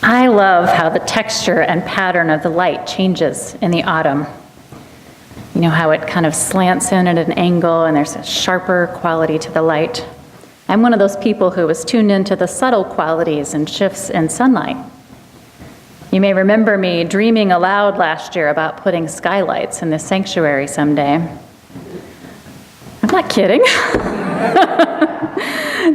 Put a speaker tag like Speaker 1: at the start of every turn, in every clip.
Speaker 1: I love how the texture and pattern of the light changes in the autumn. You know how it kind of slants in at an angle and there's a sharper quality to the light. I'm one of those people who was tuned into the subtle qualities and shifts in sunlight. You may remember me dreaming aloud last year about putting skylights in this sanctuary someday. I'm not kidding.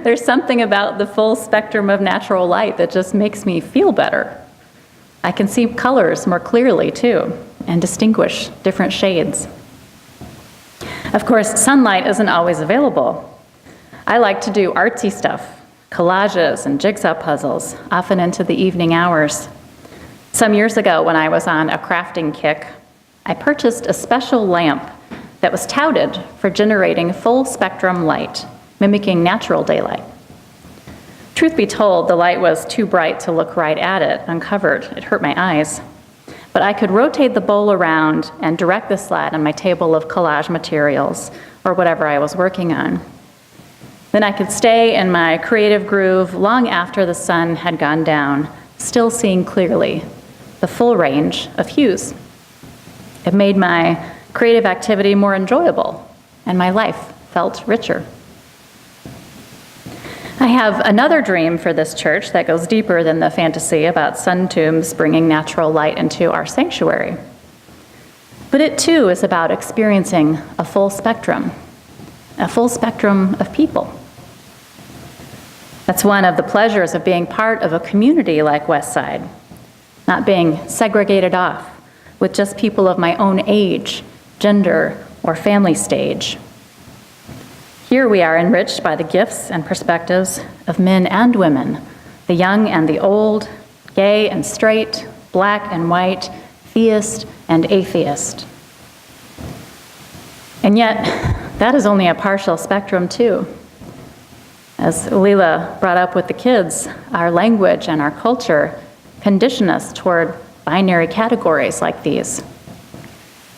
Speaker 1: There's something about the full spectrum of natural light that just makes me feel better. I can see colors more clearly, too, and distinguish different shades. Of course, sunlight isn't always available. I like to do artsy stuff, collages and jigsaw puzzles, often into the evening hours. Some years ago, when I was on a crafting kick, I purchased a special lamp that was touted for generating full spectrum light, mimicking natural daylight. Truth be told, the light was too bright to look right at it, uncovered. It hurt my eyes. But I could rotate the bowl around and direct this light on my table of collage materials, or whatever I was working on. Then I could stay in my creative groove long after the sun had gone down, still seeing clearly the full range of hues. It made my creative activity more enjoyable, and my life felt richer. I have another dream for this church that goes deeper than the fantasy about sun tombs bringing natural light into our sanctuary. But it too is about experiencing a full spectrum of people. That's one of the pleasures of being part of a community like Westside, not being segregated off with just people of my own age, gender, or family stage. Here we are enriched by the gifts and perspectives of men and women, the young and the old, gay and straight, black and white, theist and atheist. And yet, that is only a partial spectrum too. As Leela brought up with the kids, our language and our culture condition us toward binary categories like these.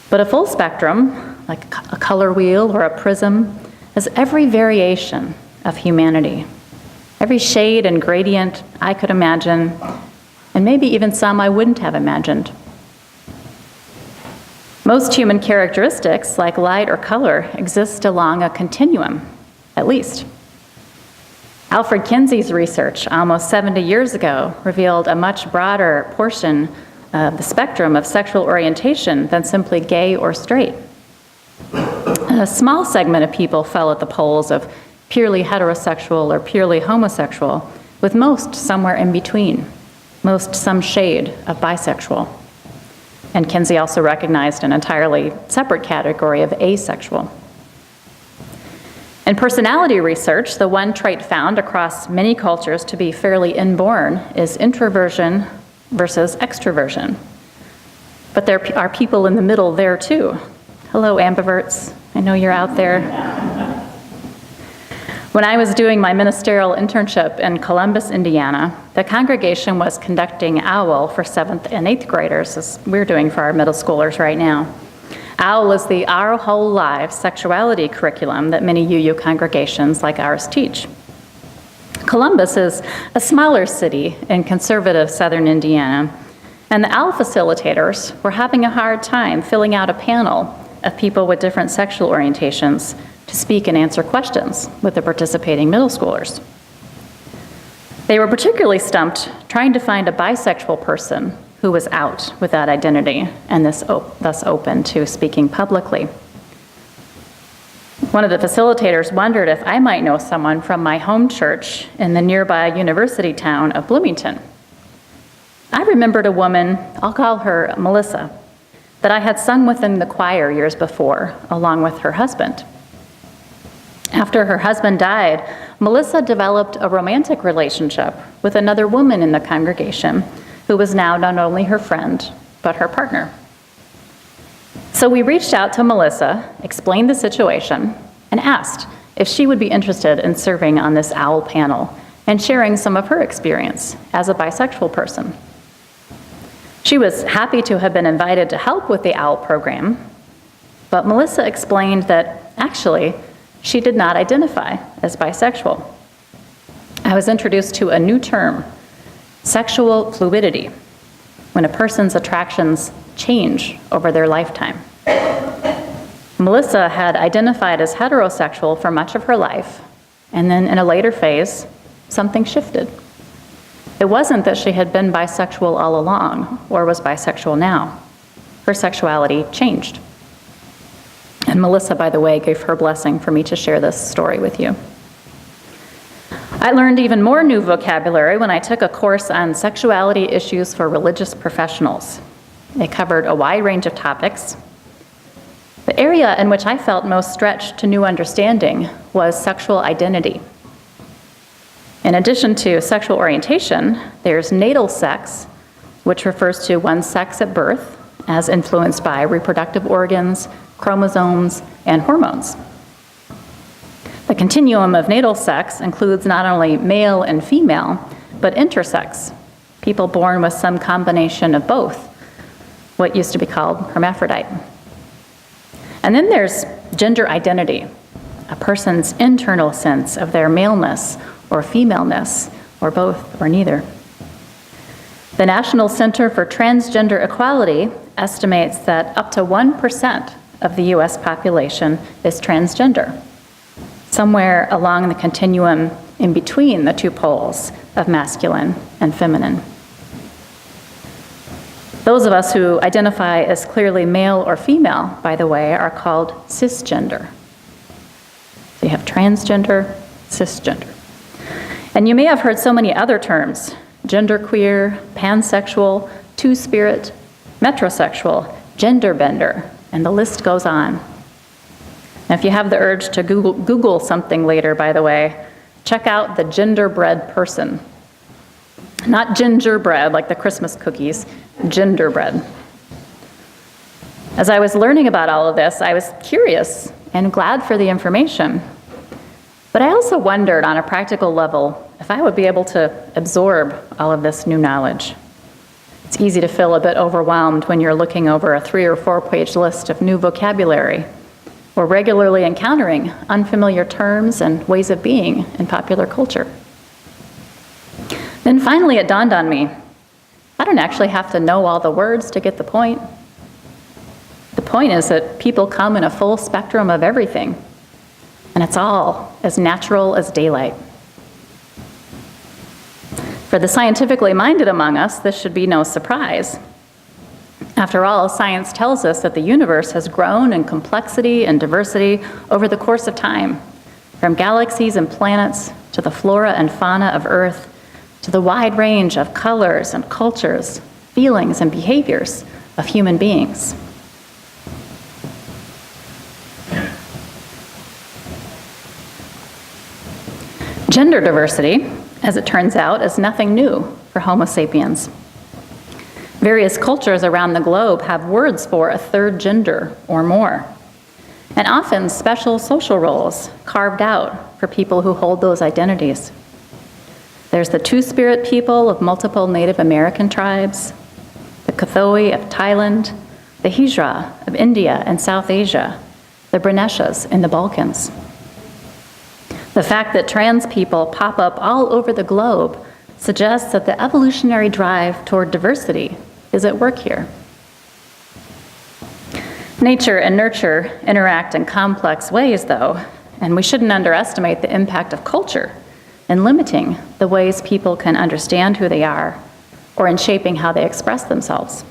Speaker 1: But a full spectrum, like a color wheel or a prism, is every variation of humanity, every shade and gradient I could imagine, and maybe even some I wouldn't have imagined. Most human characteristics, like light or color, exist along a continuum, at least. Alfred Kinsey's research almost 70 years ago revealed a much broader portion of the spectrum of sexual orientation than simply gay or straight. A small segment of people fell at the poles of purely heterosexual or purely homosexual, with most somewhere in between, most some shade of bisexual. And Kinsey also recognized an entirely separate category of asexual. In personality research, the one trait found across many cultures to be fairly inborn is introversion versus extroversion. But there are people in the middle there too. Hello, ambiverts. I know you're out there. When I was doing my ministerial internship in Columbus, Indiana, the congregation was conducting OWL for 7th and 8th graders, as we're doing for our middle schoolers right now. OWL is the Our Whole Lives sexuality curriculum that many UU congregations like ours teach. Columbus is a smaller city in conservative southern Indiana, and the OWL facilitators were having a hard time filling out a panel of people with different sexual orientations to speak and answer questions with the participating middle schoolers. They were particularly stumped trying to find a bisexual person who was out with that identity and thus open to speaking publicly. One of the facilitators wondered if I might know someone from my home church in the nearby university town of Bloomington. I remembered a woman, I'll call her Melissa, that I had sung with in the choir years before, along with her husband. After her husband died, Melissa developed a romantic relationship with another woman in the congregation who was now not only her friend, but her partner. So we reached out to Melissa, explained the situation, and asked if she would be interested in serving on this OWL panel and sharing some of her experience as a bisexual person. She was happy to have been invited to help with the OWL program, but Melissa explained that actually she did not identify as bisexual. I was introduced to a new term, Sexual fluidity, when a person's attractions change over their lifetime. Melissa had identified as heterosexual for much of her life, and then in a later phase, something shifted. It wasn't that she had been bisexual all along, or was bisexual now. Her sexuality changed. And Melissa, by the way, gave her blessing for me to share this story with you. I learned even more new vocabulary when I took a course on sexuality issues for religious professionals. It covered a wide range of topics. The area in which I felt most stretched to new understanding was sexual identity. In addition to sexual orientation, there's natal sex, which refers to one's sex at birth, as influenced by reproductive organs, chromosomes, and hormones. The continuum of natal sex includes not only male and female, but intersex, people born with some combination of both, what used to be called hermaphrodite. And then there's gender identity, a person's internal sense of their maleness or femaleness, or both or neither. The National Center for Transgender Equality estimates that up to 1% of the US population is transgender, somewhere along the continuum in between the two poles of masculine and feminine. Those of us who identify as clearly male or female, by the way, are called cisgender. So you have transgender, cisgender. And you may have heard so many other terms: genderqueer, pansexual, two-spirit, metrosexual, gender bender, and the list goes on. Now, if you have the urge to Google something later, by the way, check out the genderbread person. Not gingerbread, like the Christmas cookies, genderbread. As I was learning about all of this, I was curious and glad for the information. But I also wondered on a practical level if I would be able to absorb all of this new knowledge. It's easy to feel a bit overwhelmed when you're looking over a 3 or 4 page list of new vocabulary, or regularly encountering unfamiliar terms and ways of being in popular culture. Then finally it dawned on me, I don't actually have to know all the words to get the point. The point is that people come in a full spectrum of everything, and it's all as natural as daylight. For the scientifically minded among us, this should be no surprise. After all, science tells us that the universe has grown in complexity and diversity over the course of time, from galaxies and planets to the flora and fauna of Earth, to the wide range of colors and cultures, feelings and behaviors of human beings. Gender diversity, as it turns out, is nothing new for Homo sapiens. Various cultures around the globe have words for a third gender or more, and often special social roles carved out for people who hold those identities. There's the Two-Spirit people of multiple Native American tribes, the Kathoi of Thailand, the Hijra of India and South Asia, the Breneshas in the Balkans. The fact that trans people pop up all over the globe suggests that the evolutionary drive toward diversity is at work here. Nature and nurture interact in complex ways, though, and we shouldn't underestimate the impact of culture in limiting the ways people can understand who they are or in shaping how they express themselves.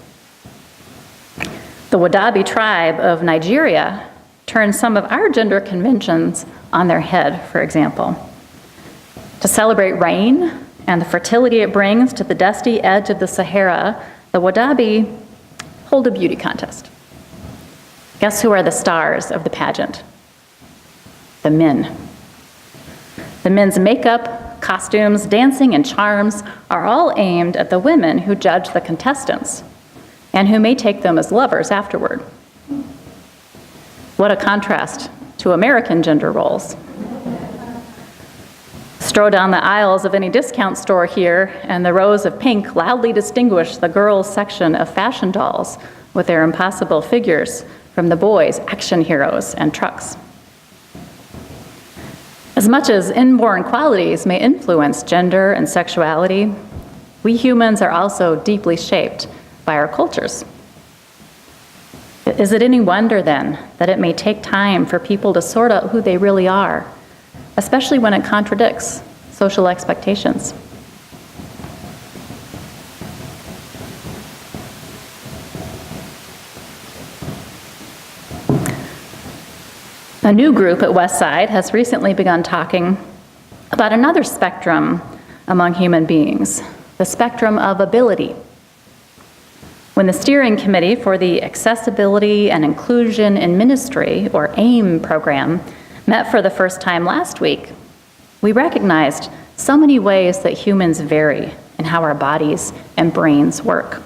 Speaker 1: The Wadabi tribe of Nigeria turned some of our gender conventions on their head, for example. To celebrate rain and the fertility it brings to the dusty edge of the Sahara, the Wadabi hold a beauty contest. Guess who are the stars of the pageant? The men. The men's makeup, costumes, dancing, and charms are all aimed at the women who judge the contestants and who may take them as lovers afterward. What a contrast to American gender roles. Stroll down the aisles of any discount store here, and the rows of pink loudly distinguish the girls' section of fashion dolls with their impossible figures from the boys' action heroes and trucks. As much as inborn qualities may influence gender and sexuality, we humans are also deeply shaped by our cultures. Is it any wonder, then, that it may take time for people to sort out who they really are, especially when it contradicts social expectations? A new group at Westside has recently begun talking about another spectrum among human beings, the spectrum of ability. When the steering committee for the Accessibility and Inclusion in Ministry, or AIM program, met for the first time last week, we recognized so many ways that humans vary in how our bodies and brains work.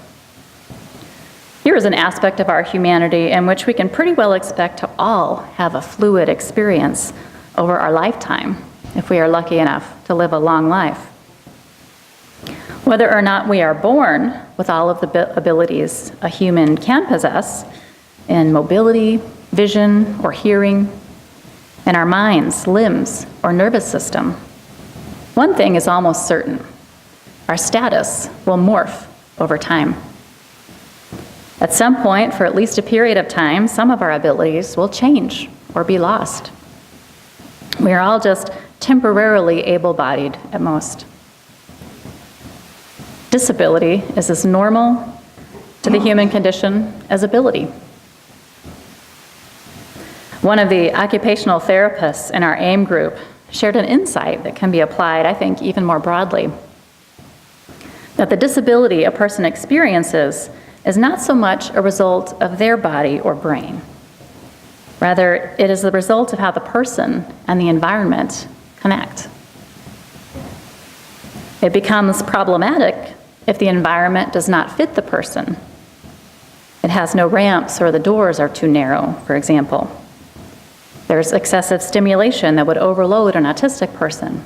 Speaker 1: Here is an aspect of our humanity in which we can pretty well expect to all have a fluid experience over our lifetime, if we are lucky enough to live a long life. Whether or not we are born with all of the abilities a human can possess in mobility, vision, or hearing, in our minds, limbs, or nervous system, one thing is almost certain: our status will morph over time. At some point, for at least a period of time, some of our abilities will change or be lost. We are all just temporarily able-bodied at most. Disability is as normal to the human condition as ability. One of the occupational therapists in our AIM group shared an insight that can be applied, I think, even more broadly. That the disability a person experiences is not so much a result of their body or brain. Rather, it is the result of how the person and the environment connect. It becomes problematic if the environment does not fit the person. It has no ramps or the doors are too narrow, for example. There's excessive stimulation that would overload an autistic person.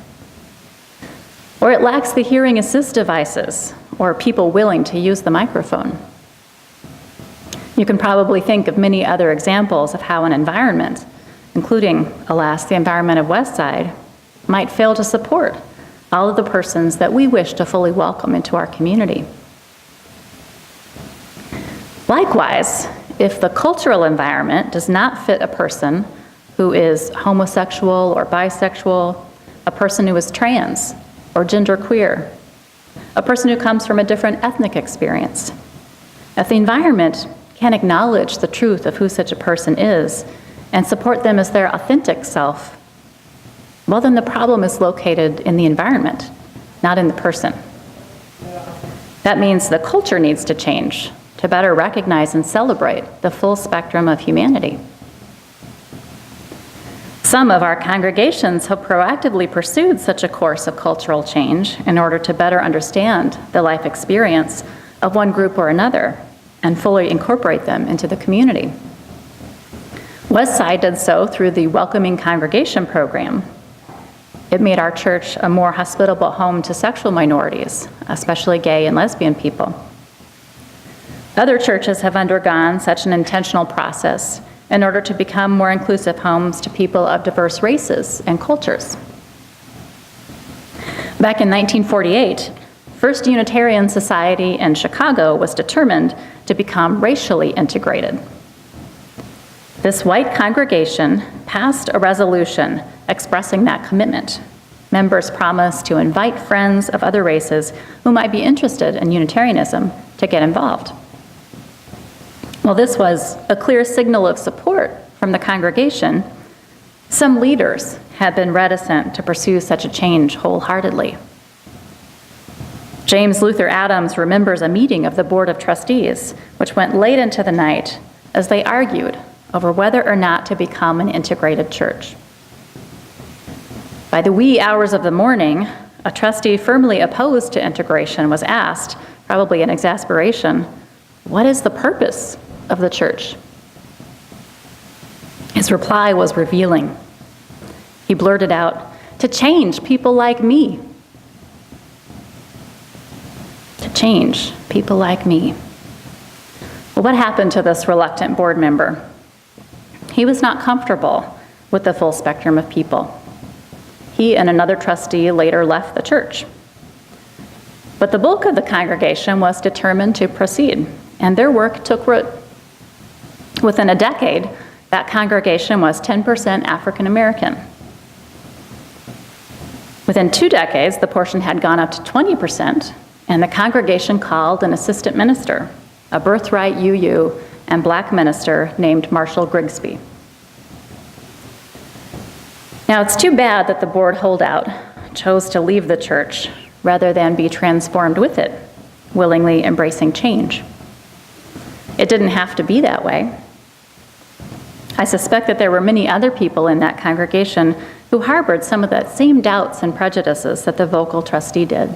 Speaker 1: Or it lacks the hearing assist devices or people willing to use the microphone. You can probably think of many other examples of how an environment, including, alas, the environment of Westside, might fail to support all of the persons that we wish to fully welcome into our community. Likewise, if the cultural environment does not fit a person who is homosexual or bisexual, a person who is trans or genderqueer, a person who comes from a different ethnic experience, if the environment can acknowledge the truth of who such a person is and support them as their authentic self, well, then the problem is located in the environment, not in the person. That means the culture needs to change to better recognize and celebrate the full spectrum of humanity. Some of our congregations have proactively pursued such a course of cultural change in order to better understand the life experience of one group or another and fully incorporate them into the community. Westside did so through the Welcoming Congregation program. It made our church a more hospitable home to sexual minorities, especially gay and lesbian people. Other churches have undergone such an intentional process in order to become more inclusive homes to people of diverse races and cultures. Back in 1948, First Unitarian Society in Chicago was determined to become racially integrated. This white congregation passed a resolution expressing that commitment. Members promised to invite friends of other races who might be interested in Unitarianism to get involved. While this was a clear signal of support from the congregation, some leaders had been reticent to pursue such a change wholeheartedly. James Luther Adams remembers a meeting of the Board of Trustees, which went late into the night as they argued over whether or not to become an integrated church. By the wee hours of the morning, a trustee firmly opposed to integration was asked, probably in exasperation, "What is the purpose of the church?" His reply was revealing. He blurted out, "To change people like me." To change people like me. Well, what happened to this reluctant board member? He was not comfortable with the full spectrum of people. He and another trustee later left the church. But the bulk of the congregation was determined to proceed, and their work took root. Within a decade, that congregation was 10% African American. Within 2 decades, the portion had gone up to 20%, and the congregation called an assistant minister, a birthright UU and black minister named Marshall Grigsby. Now, it's too bad that the board holdout chose to leave the church rather than be transformed with it, willingly embracing change. It didn't have to be that way. I suspect that there were many other people in that congregation who harbored some of the same doubts and prejudices that the vocal trustee did.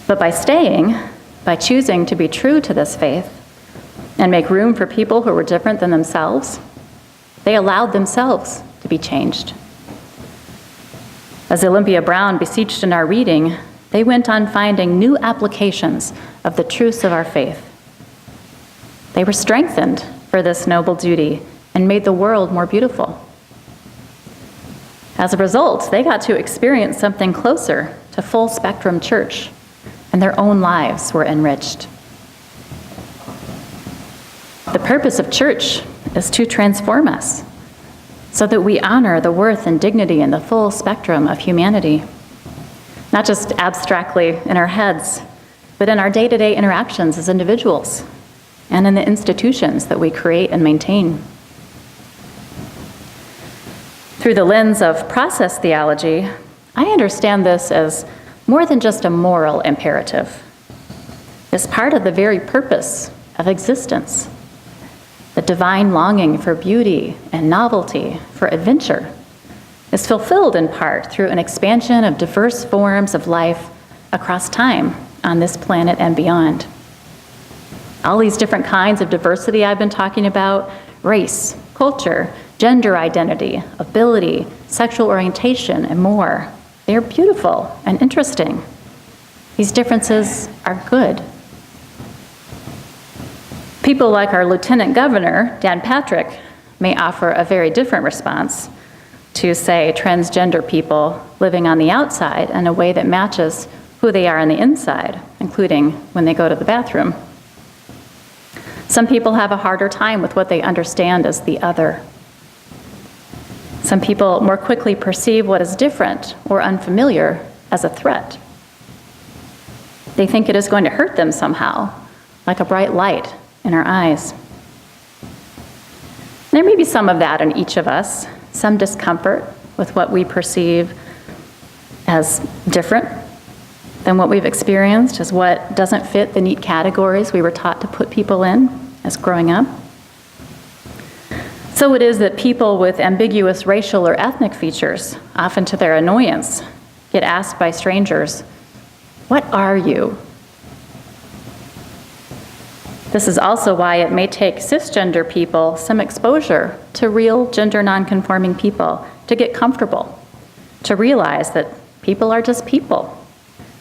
Speaker 1: But by staying, by choosing to be true to this faith and make room for people who were different than themselves, they allowed themselves to be changed. As Olympia Brown beseeched in our reading, they went on finding new applications of the truths of our faith. They were strengthened for this noble duty and made the world more beautiful. As a result, they got to experience something closer to full spectrum church, and their own lives were enriched. The purpose of church is to transform us so that we honor the worth and dignity in the full spectrum of humanity, not just abstractly in our heads, but in our day-to-day interactions as individuals and in the institutions that we create and maintain. Through the lens of process theology, I understand this as more than just a moral imperative. It's part of the very purpose of existence. The divine longing for beauty and novelty, for adventure, is fulfilled in part through an expansion of diverse forms of life across time on this planet and beyond. All these different kinds of diversity I've been talking about, race, culture, gender identity, ability, sexual orientation, and more, they are beautiful and interesting. These differences are good. People like our Lieutenant Governor, Dan Patrick, may offer a very different response to, say, transgender people living on the outside in a way that matches who they are on the inside, including when they go to the bathroom. Some people have a harder time with what they understand as the other. Some people more quickly perceive what is different or unfamiliar as a threat. They think it is going to hurt them somehow, like a bright light in our eyes. There may be some of that in each of us, some discomfort with what we perceive as different than what we've experienced, as what doesn't fit the neat categories we were taught to put people in as growing up. So it is that people with ambiguous racial or ethnic features, often to their annoyance, get asked by strangers, "What are you?" This is also why it may take cisgender people some exposure to real gender nonconforming people to get comfortable, to realize that people are just people,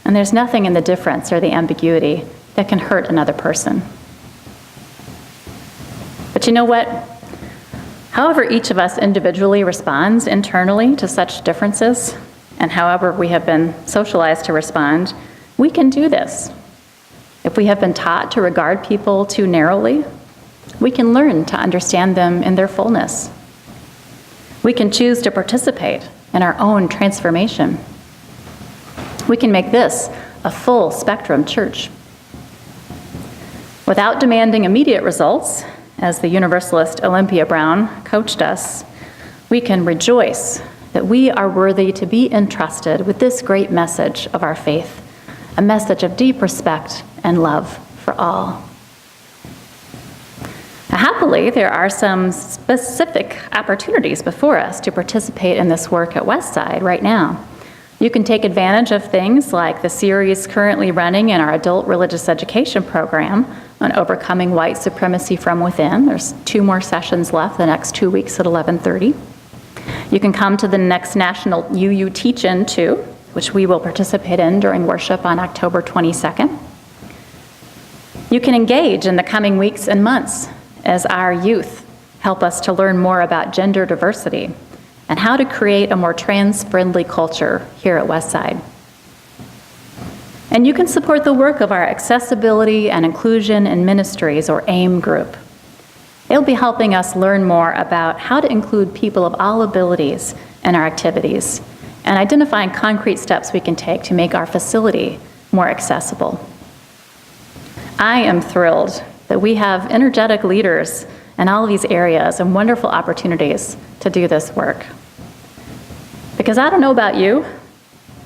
Speaker 1: and there's nothing in the difference or the ambiguity that can hurt another person. But you know what? However each of us individually responds internally to such differences, and however we have been socialized to respond, we can do this. If we have been taught to regard people too narrowly, we can learn to understand them in their fullness. We can choose to participate in our own transformation. We can make this a full spectrum church. Without demanding immediate results, as the Universalist Olympia Brown coached us, we can rejoice that we are worthy to be entrusted with this great message of our faith, a message of deep respect and love for all. Happily, there are some specific opportunities before us to participate in this work at Westside right now. You can take advantage of things like the series currently running in our adult religious education program on overcoming white supremacy from within. There's 2 more sessions left the next 2 weeks at 11:30. You can come to the next National UU Teach-In too, which we will participate in during worship on October 22nd. You can engage in the coming weeks and months as our youth help us to learn more about gender diversity and how to create a more trans-friendly culture here at Westside. And you can support the work of our Accessibility and Inclusion in Ministries, or AIM group. It'll be helping us learn more about how to include people of all abilities in our activities and identifying concrete steps we can take to make our facility more accessible. I am thrilled that we have energetic leaders in all of these areas and wonderful opportunities to do this work. Because I don't know about you,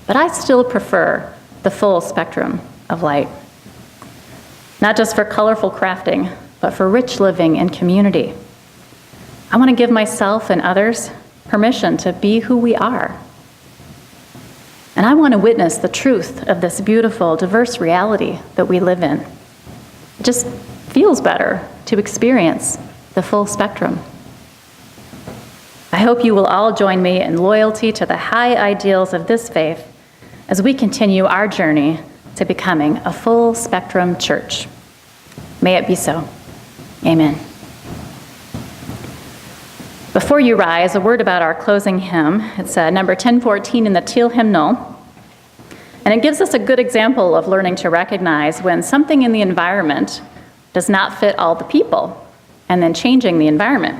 Speaker 1: but I still prefer the full spectrum of light. Not just for colorful crafting, but for rich living and community. I want to give myself and others permission to be who we are. And I want to witness the truth of this beautiful, diverse reality that we live in. It just feels better to experience the full spectrum. I hope you will all join me in loyalty to the high ideals of this faith as we continue our journey to becoming a full spectrum church. May it be so. Amen. Before you rise, a word about our closing hymn. It's number 1014 in the Teal hymnal. And it gives us a good example of learning to recognize when something in the environment does not fit all the people, and then changing the environment.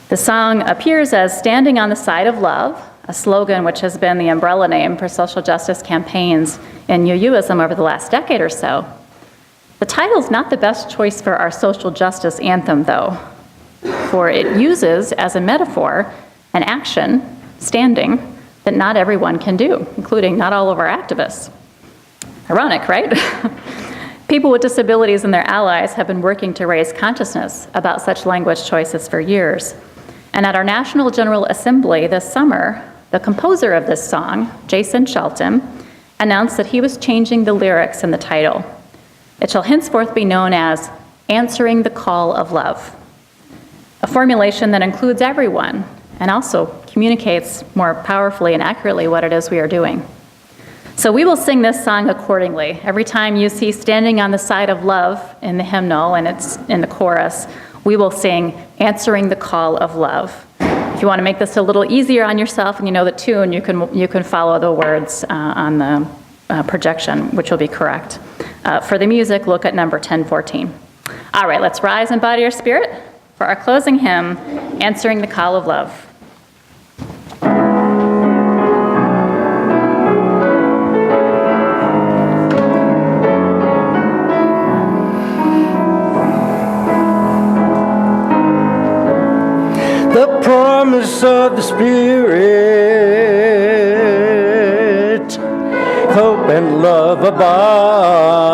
Speaker 1: The song appears as Standing on the Side of Love, a slogan which has been the umbrella name for social justice campaigns in UUism over the last decade or so. The title's not the best choice for our social justice anthem, though, for it uses as a metaphor an action, standing, that not everyone can do, including not all of our activists. Ironic, right? People with disabilities and their allies have been working to raise consciousness about such language choices for years. And at our National General Assembly this summer, the composer of this song, Jason Shelton, announced that he was changing the lyrics in the title. It shall henceforth be known as Answering the Call of Love, a formulation that includes everyone and also communicates more powerfully and accurately what it is we are doing. So we will sing this song accordingly. Every time you see Standing on the Side of Love in the hymnal and it's in the chorus, we will sing Answering the Call of Love. If you want to make this a little easier on yourself and you know the tune, you can follow the words on the projection, which will be correct. For the music, look at number 1014. All right, let's rise in body or spirit for our closing hymn, Answering the Call of Love.
Speaker 2: The promise of the Spirit, hope and love abide,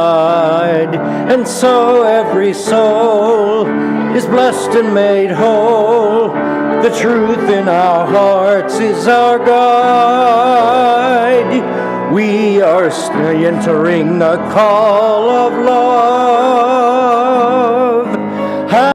Speaker 2: and so every soul is blessed and made whole. The truth in our hearts is our guide. We are entering the call of love.